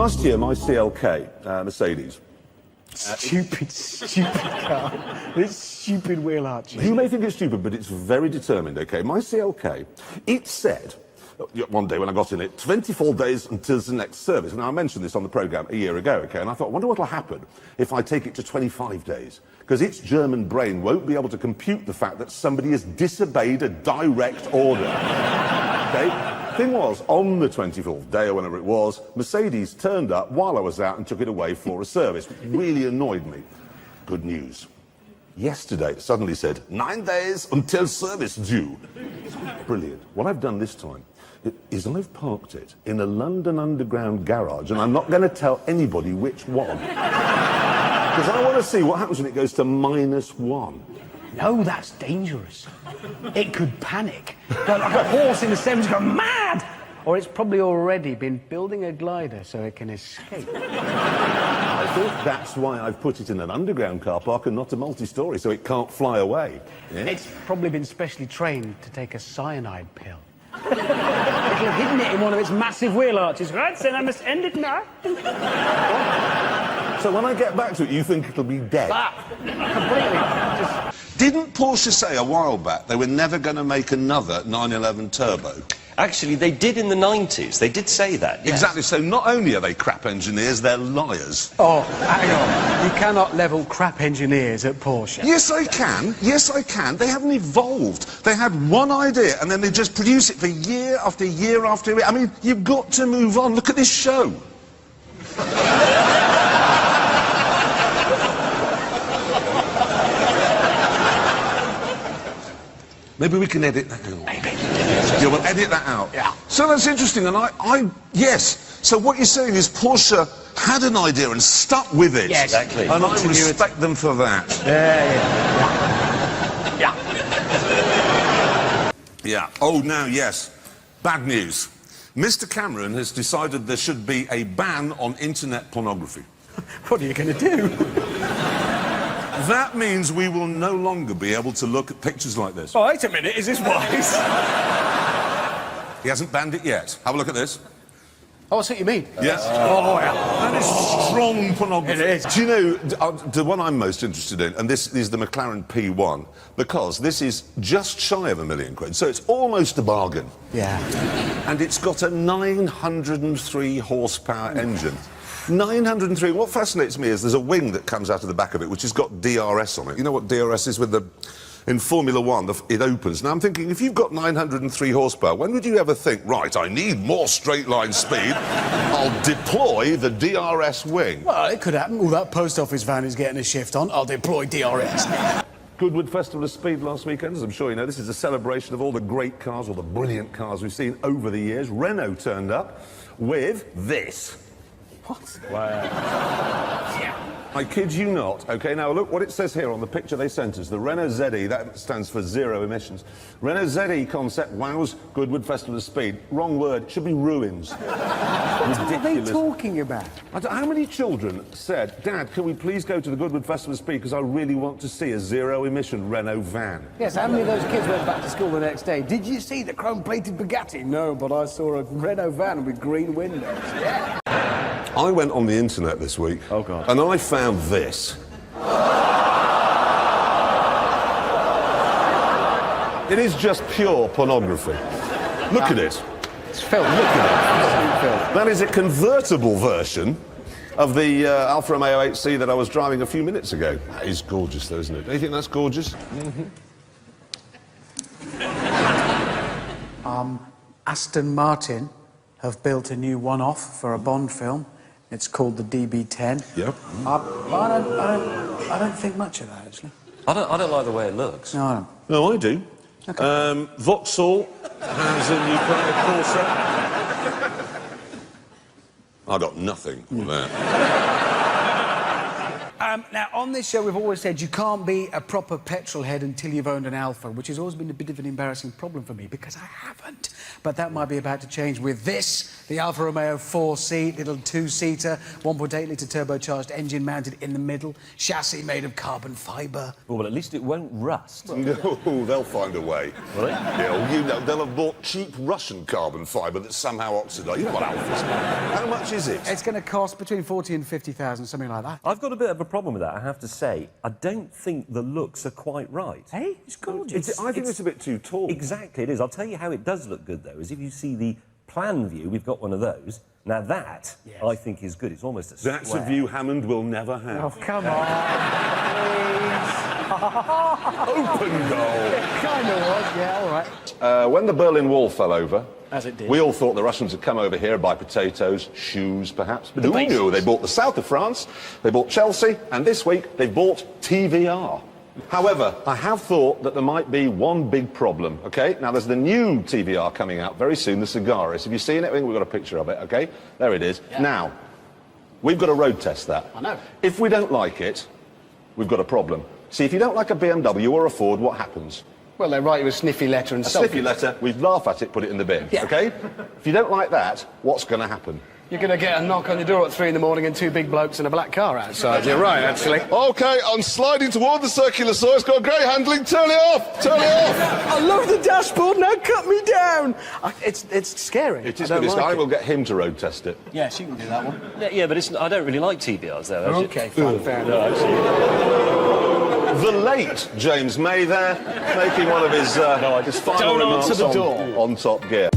Last year, my CLK, Mercedes... Stupid car. This stupid wheel arches. You may think it's stupid, but it's very determined, OK? My CLK, it said, one day when I got in it, 24 days until the next service. Now, I mentioned this on the programme a year ago, OK? And I thought, I wonder what'll happen if I take it to 25 days. Because its German brain won't be able to compute the fact that somebody has disobeyed a direct order. OK? Thing was, on the 24th day or whenever it was, Mercedes turned up while I was out and took it away for a service. It really annoyed me. Good news. Yesterday, it suddenly said, 9 days until service due. Brilliant. What I've done this time is I've parked it in a London Underground garage, and I'm not going to tell anybody which one. Because I want to see what happens when it goes to -1. No, that's dangerous. It could panic. Go like a horse in the 70s go mad! Or it's probably already been building a glider so it can escape. I think that's why I've put it in an underground car park and not a multi-storey, so it can't fly away. Yeah? It's probably been specially trained to take a cyanide pill. It'll have hidden it in one of its massive wheel arches. Right, then I must end it now. So when I get back to it, you think it'll be dead? Completely. Didn't Porsche say a while back they were never going to make another 911 Turbo? Actually, they did in the 90s. They did say that, yes. Exactly, so not only are they crap engineers, they're liars. Oh, hang on. You cannot level crap engineers at Porsche. Yes, I can. Yes, I can. They haven't evolved. They had one idea, and then they just produce it for year after year after year. I mean, you've got to move on. Look at this show. Maybe we can edit that out. Maybe. Yeah, we'll edit that out. Yeah. So that's interesting, and yes. So what you're saying is Porsche had an idea and stuck with it. Yeah, exactly. And I respect them for that. Yeah. Yeah. Oh, now, yes. Bad news. Mr. Cameron has decided there should be a ban on internet pornography. What are you going to do? That means we will no longer be able to look at pictures like this. Oh, wait a minute, is this wise? He hasn't banned it yet. Have a look at this. Oh, I see what you mean. Yes. Oh, yeah. That is strong pornography. It is. Do you know, the one I'm most interested in, and this is the McLaren P1, because this is just shy of £1 million, so it's almost a bargain. Yeah. And it's got a 903 horsepower engine. 903. What fascinates me is there's a wing that comes out of the back of it, which has got DRS on it. You know what DRS is with the... In Formula One, it opens. Now, I'm thinking, if you've got 903 horsepower, when would you ever think, right, I need more straight-line speed, I'll deploy the DRS wing? Well, it could happen. Oh, that post office van is getting a shift on. I'll deploy DRS. Goodwood Festival of Speed last weekend, as I'm sure you know. This is a celebration of all the great cars, all the brilliant cars we've seen over the years. Renault turned up with this. What? Wow. I kid you not. OK, now look what it says here on the picture they sent us. The Renault ZE, that stands for zero emissions. Renault Z Concept wows Goodwood Festival of Speed. Wrong word, it should be ruins. What are they talking about? How many children said, Dad, can we please go to the Goodwood Festival of Speed because I really want to see a zero-emission Renault van? Yes, how many of those kids went back to school the next day? Did you see the chrome-plated Bugatti? No, but I saw a Renault van with green windows. Yeah. I went on the internet this week. Oh, God. And I found this. It is just pure pornography. Look at it. It's film. Look at it. Film. That is a convertible version of the Alfa Romeo 8C that I was driving a few minutes ago. That is gorgeous, though, isn't it? Do you think that's gorgeous? Aston Martin have built a new one-off for a Bond film. It's called the DB10. Yep. I don't think much of that, actually. I don't like the way it looks. No. No, I do. Okay. Vauxhall has a new Corsa. I got nothing on that. Now, on this show, we've always said you can't be a proper petrol head until you've owned an Alfa, which has always been a bit of an embarrassing problem for me, because I haven't. But that might be about to change with this, the Alfa Romeo 4-seat, little two-seater, 1.8-litre turbocharged engine mounted in the middle, chassis made of carbon fibre. Well, at least it won't rust. No, they'll find a way. Will they? Yeah, well, you know, they'll have bought cheap Russian carbon fibre that's somehow oxidised. You know what Alfa's How much is it? It's going to cost between 40 and 50,000, something like that. I've got a bit of a problem with that, I have to say. I don't think the looks are quite right. Hey, it's gorgeous. I think it's a bit too tall. Exactly, it is. I'll tell you how it does look good, though, is if you see the plan view, we've got one of those. Now, that, Yes. I think, is good. It's almost a square. That's a view Hammond will never have. Oh, come on, Open goal. please. Kind of was, yeah, all right. When the Berlin Wall fell over, As it did. we all thought the Russians had come over here, buy potatoes, shoes, perhaps. But who basics. knew? They bought the south of France, they bought Chelsea, and this week they bought TVR. However, I have thought that there might be one big problem, OK? Now, there's the new TVR coming out very soon, the Cigaris. Have you seen it? I think we've got a picture of it, OK? There it is. Yeah. Now, we've got to road test that. I know. If we don't like it, we've got a problem. See, if you don't like a BMW or a Ford, what happens? Well, they write you a sniffy letter and A sniffy letter, we laugh at it, put it in the bin, Yeah. OK? If you don't like that, what's going to happen? You're going to get a knock on your door at 3 in the morning and two big blokes in a black car outside. You're right, actually. OK, I'm sliding toward the circular saw. It's got great handling. Turn it off! Turn it off! I love the dashboard, now cut me down! It's scary. It is I good. don't This like guy it. will get him to road test it. Yes, you can do that one. Yeah, but it's, I don't really like TBRs, though. OK, fine, fair enough. No, actually. The late James May there, making one of his final Don't remarks answer the door. on Top Gear.